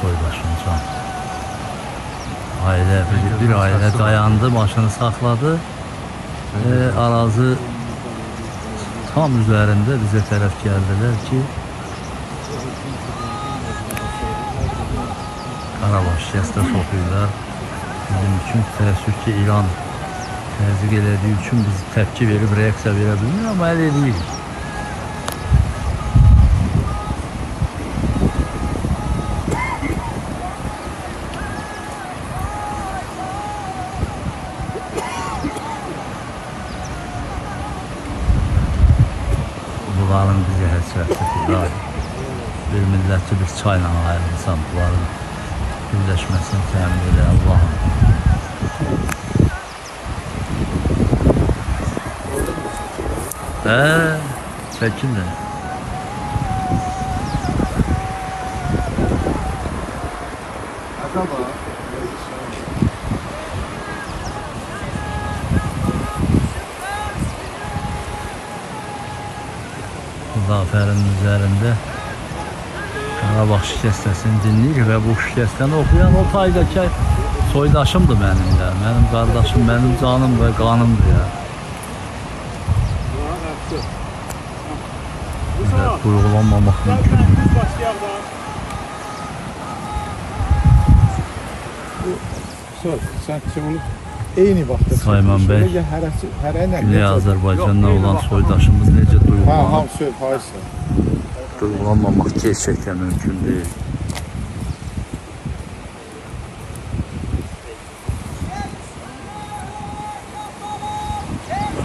soydaşım Can. Aile, bir aile dayandı, başını sakladı. Arazi tam üzerinde bize taraf geldiler ki Karabağ şikəstə soxuyurlar. Bizim için təəssüf ki İran təzyiq elədiyi üçün biz təpki verib reaksiya verə bilmir, amma əl edirik. Bunların bizi həsrətidir. Bir millətçi bir çayla ayrılsan, bunların birləşməsini təmin edə Allah'ım. Çəkin də. Zaferin üzerinde Karabağ şikəstəsini dinləyir və bu şikəstəni okuyan o taydakı soydaşımdır mənim ya. Mənim qardaşım, mənim canım və qanımdır ya. Duygulanmamaq mümkün değil. Sen onu eyni vaxtda Sayman Bey, Güney Azərbaycandan olan soydaşımız necə duygulanır? Hamı söz, hayırsa. Duygulanmamaq gerçekten mümkün değil.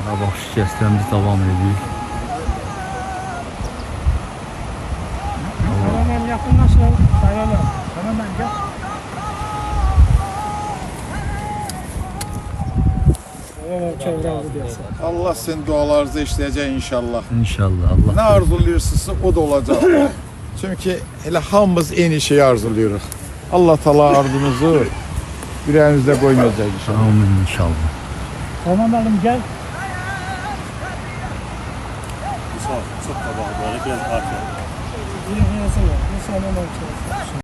Karabağ şikəstəmiz devam ediyor. Tamam yakınlaşın. Tamam gel. Allah sizin dualarınızı işleyecek inşallah. İnşallah Allah. Ne arzuluyorsunuzsa o da olacak. Çünkü hele hamımız en şeyi arzuluyoruz. Allah Teala arzumuzu yüreğimizde koymayacak inşallah. Amin inşallah. Tamam oğlum gel. Çok tabağı böyle biraz arka. İyi, iyi, iyi.